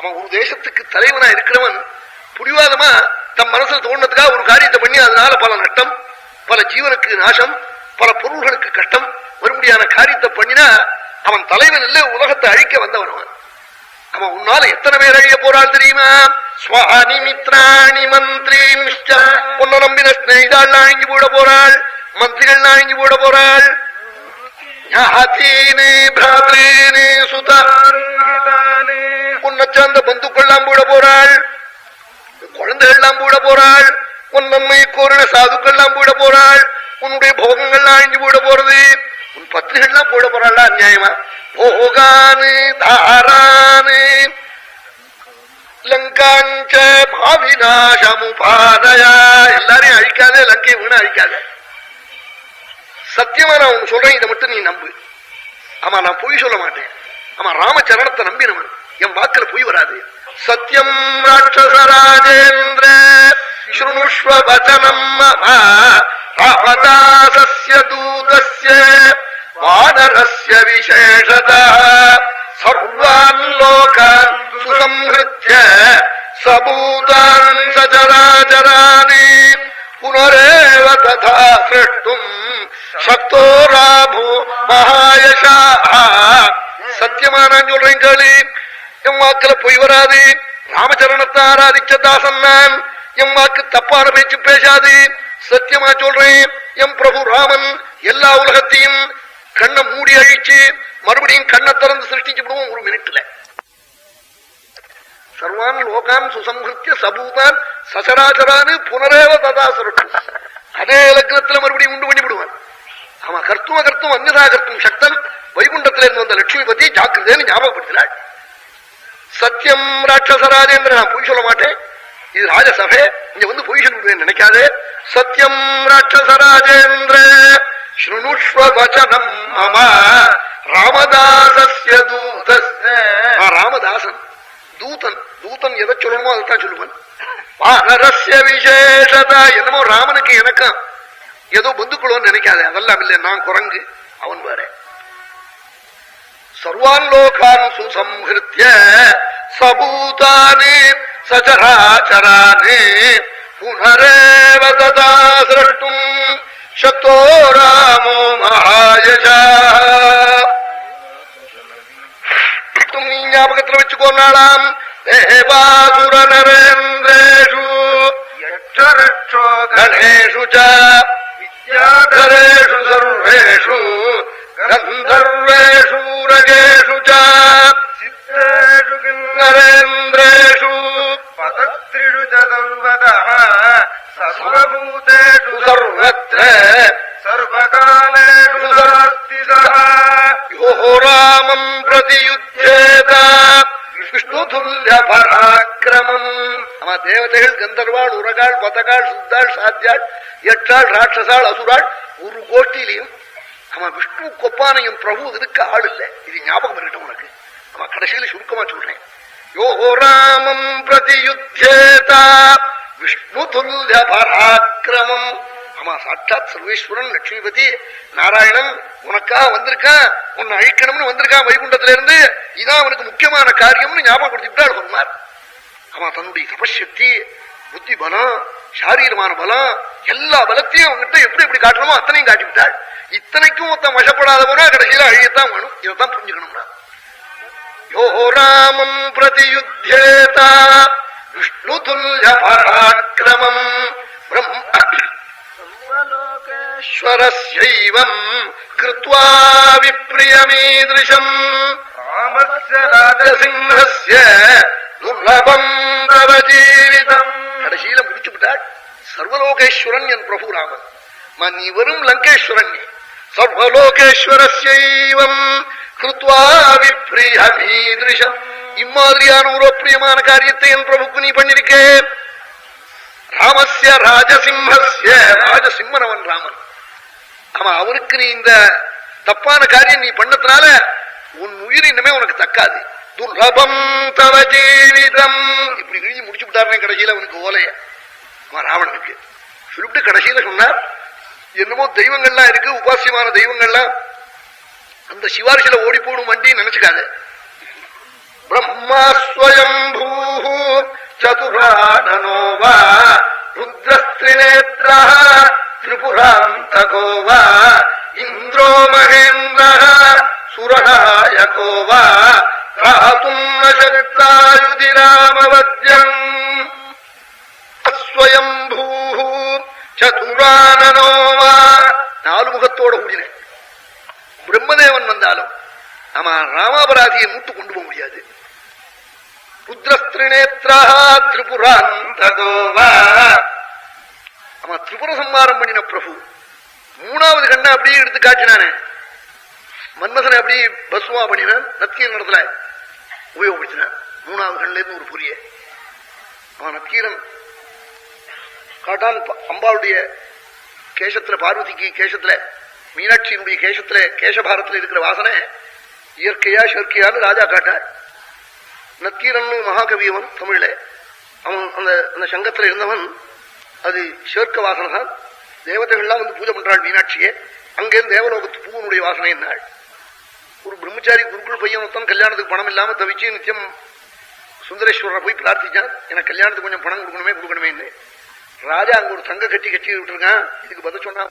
அவன் ஒரு தேசத்துக்கு தலைவனா இருக்கிறவன் புடிவாதமா தம் மனசுல தோணுறதுக்காக ஒரு காரியத்தை பண்ணி அதனால பல நட்டம், பல ஜீவனுக்கு நாசம், பல பொருள்களுக்கு கஷ்டம் வரும்படியான காரியத்தை பண்ணினா அவன் தலைவன் இல்ல, உலகத்தை அழிக்க வந்தவன் அவன். அவன் உன்னால எத்தனை பேர் அழிய போறாள் தெரியுமா? ஸ்வானி மித்ராணி மந்திரி உன்னை நம்பின ஸ்நேகிதாள் அழிஞ்சு போட போறாள், மந்திரிகள் அழிஞ்சு போட போறாள், உன்னை சார்ந்த பந்துக்கள்லாம் போட போறாள், குழந்தைகள்லாம் போட போறாள், உன் நன்மை கோரின சாதுக்கள்லாம் போட போறாள், உன்னுடைய போகங்கள்லாம் அழிஞ்சு போட போறது, உன் பத்திரிகள்லாம் போட போறாள். அநியாயமா போகானு தாரானு லங்காஞ்ச பாவிநாசமுபாதயா, எல்லாரையும் அழிக்காதே, லங்கையை வீணா அழிக்காத. சத்தியமா நான் உன் சொல்றேன், இதை மட்டும் நீ நம்பு. ஆமா, நான் பொய் சொல்ல மாட்டேன். ஆமா, ராமச்சரணத்தை நம்பினவன், என் வாக்குல பொய் வராது. சத்தியம் ராட்சசராஜேந்திர ஸ்ருணுஷ்வ வசனம் ராமதாசஸ்ய தூதஸ்ய வானரஸ்ய விசேஷதா சர்வான் லோகான் சுசம்ஹ்ருத்ய சபூதான் சசராசரானி புனரேவ ததா சிருஷ்டும் சக்தோ ராமோ மகாயசா. சத்தியமா நான் சொல்றேன் கேளு, என் வாக்குல பொய் வராது. ராமச்சரணத்தை ஆராதிச்ச தாசன் நான், என் வாக்கு தப்பான பேச்சு பேசாது. சத்தியமா சொல்றேன், என் பிரபு ராமன் எல்லா உலகத்தையும் கண்ணை மூடி அழிச்சு மறுபடியும் கண்ணை திறந்து சிருஷ்டிச்சு விடுவோம் ஒரு மினிட்ல. சர்வான் லோகான் சுசம்ஹிருத்திய சபூதான் சசராசரானு புனரேவ ததா சிருஷ்டும். அதே லக்னத்துல மறுபடியும் உண்டு பண்ணி விடுவான். ஆமா, கர்த்துவ கர்த்தும் அந்நிதா கர்த்தும் சக்தன் வைகுண்டத்தில இருந்து வந்த லட்சுமி பத்தி ஜாக்கிரதைன்னு ஞாபகப்படுத்தினாள். சத்தியம் ராட்சசராஜேந்திர, நான் பொய் சொல்ல மாட்டேன், இது ராஜசபை, இங்க வந்து பொய் சொல்லுவேன் நினைக்காதே. சத்தியம் ராட்சசராஜேந்திர ஸ்ருணுஷ்வ வசனம் மம ராமதாசஸ்ய தூதஸ்ய. ராமதாசன் தூதன், தூதன் எதை சொல்லணுமோ அதைத்தான் சொல்லுவன். வானரஸ்ய விசேஷதா, என்னமோ ராமனுக்கு எனக்கும் ஏதோ பந்துக்குள்ளோன்னு நினைக்காதே, அதெல்லாம் இல்லை, நான் குரங்கு, அவன் வேற. சர்வான் லோகான் சுசம்ஹிருத்ய சபூதானி சசராசரானி புனரேவ ததா சிருஷ்டும் சக்தோ ராமோ மகாயசா. நீ ஞாபகத்தில் வச்சுக்கோனாலாம். தேவாசுர நரேந்திரேஷு கணேஷு வித்யாதரேஷு சர்வேஷு கந்தர்வேஷு ரகேஷு சித்தேஷு நரேந்திரேஷு பதத்ரிஷு சர்வதः சர்வபூதேஷு சர்வத்ர சர்வகாலேஷு சாஸ்திதः யோ ராமம் பிரதியுத்யேத விஷ்ணுதுல்ய பராக்கிரமம். ஆமா, தேவதைகள் கந்தர்வாள் உரகாள் பதகாள் சுத்தாள் சாத்தியாள் யட்சாள் ராட்சசாள் அசுராள் ஒரு கோஷ்டியிலையும் ஆமா விஷ்ணு கொப்பானையும் பிரபு இதுக்கு ஆள் இல்லை. இது ஞாபகம் இருக்கட்டும் உனக்கு. ஆமா, கடைசியில சுருக்கமா சொல்றேன். யோ ராமம் பிரதியுத்யேதா விஷ்ணு துல்ய பராக்கிரமம். ஆமா, சாட்சாத் சர்வேஸ்வரன் லட்சுமிபதி நாராயணன் உனக்காக வந்திருக்கான், உன்னை அழிக்கணும்னு வந்திருக்கான் வைகுண்டத்தில இருந்து. இதான் அவனுக்கு முக்கியமான காரியம்னு ஞாபகப்படுத்திவிட்டாள் சொன்னார். ஆமா, தன்னுடைய தபசக்தி, புத்தி பலம், சாரீரமான பலம், எல்லா பலத்தையும் அவங்ககிட்ட எப்படி எப்படி காட்டணுமோ அத்தனையும் காட்டிவிட்டாள். இத்தனைக்கும் மொத்தம் வசப்படாத போனா கடைசியில அழியத்தான் வேணும். இதைத்தான் புரிஞ்சுக்கணும்னா யோ ராமம் பிரதியுத்யேதா விஷ்ணு துல்ய பராக்கிரமம் பிரம்மலோகேஸ்வரஸ்யைவம் கிருத்வா விப்ரியமீதృశம் ராமஸ்ய ராஜசிம்ஹஸ்ய துர்லபம் தவ ஜீவிதம். கடைசியில முடிச்சு விட்டாள். சர்வலோகேஸ்வரன் என் பிரபு ராமன். நீ வரும் லங்கேஸ்வரன், சர்வலோகேஸ்வரஸ்யைவம் கிருத்வா விப்ரியமீதృశம். இம்மாதிரியான ஒரு பிரியமான காரியத்தை என் பிரபுக்கு நீ பண்ணிருக்கே. ராமஸ்ய ராஜசிம்ஹஸ்ய, ராஜசிம்மனவன் ராமன். ஆமா, அவனுக்கு நீ இந்த தப்பான காரியம் நீ பண்ணதுனால உன் உயிர் இன்னமே உனக்கு தக்காது. துர்லபம் தவ ஜீவிதம். இப்படி எழுதி முடிச்சு விட்டாருனே கடைசியில அவனுக்கு ஓலைய ராவணனுக்கு சொல்லிவிட்டு கடைசியில சொன்னார், என்னமோ தெய்வங்கள்லாம் இருக்கு, உபாசியமான தெய்வங்கள்லாம், அந்த சிவாரிசில ஓடி போடும் வண்டி நினைச்சுக்காத. பிரம்மா ஸ்வயம்பூ சதுரானனோ வா ருத்ரஸ்திரிநேத்ரா திரிபுராந்தகோ வா இந்திரோ மகேந்திர சுரநாயகோ வா ராதும் ந சக்தாயுதிராமவத்யம் ஸ்வயம்பூ சதுரானனோ வா. நாலு முகத்தோட கூடின பிரம்மதேவன் வந்தாலும் நாம ராமாபராதியை மூட்டு கொண்டு போக முடியாது. ருத்ரஸ்திரிநேத்ரா திரிபுராந்தகோ வா. அவன் திரிபுர சம்மாரம் பண்ணின பிரபு. மூணாவது கண்ணை அப்படியே எடுத்து காட்டினானே, மன்மதனை அப்படி பஸ்வா பண்ணினான், நத்கீரன் இடத்துல உபயோகப்படுத்தினான். மூணாவது கண்ல இருந்து ஒரு புரிய அவன் நத்கீரன் காட்டான். அம்பாளுடைய கேசத்துல, பார்வதிக்கு கேசத்துல, மீனாட்சியினுடைய கேசத்துல, கேசபாரத்தில் இருக்கிற வாசனை இயற்கையா செயற்கையான்னு ராஜா காட்டார். நக்கீரன் மகாகவியவன் தமிழ்ல, அவன் அந்த சங்கத்துல இருந்தவன். அது சேர்க்க வாசனை தான். தேவதைகள்லாம் வந்து பூஜை பண்றாள் மீனாட்சியே. அங்கேருந்து தேவலோகத்து பூவனுடைய வாசனை என்னாள். ஒரு பிரம்மச்சாரி குருக்குள் பையன் ஒருத்தன் கல்யாணத்துக்கு பணம் இல்லாம தவிச்சு நித்தியம் சுந்தரேஸ்வரரை போய் பிரார்த்திச்சான், எனக்கு கல்யாணத்துக்கு கொஞ்சம் பணம் கொடுக்கணுமே. ராஜா அங்க ஒரு தங்க கட்டி விட்டுருக்கான், இதுக்கு பதில் சொன்னான்.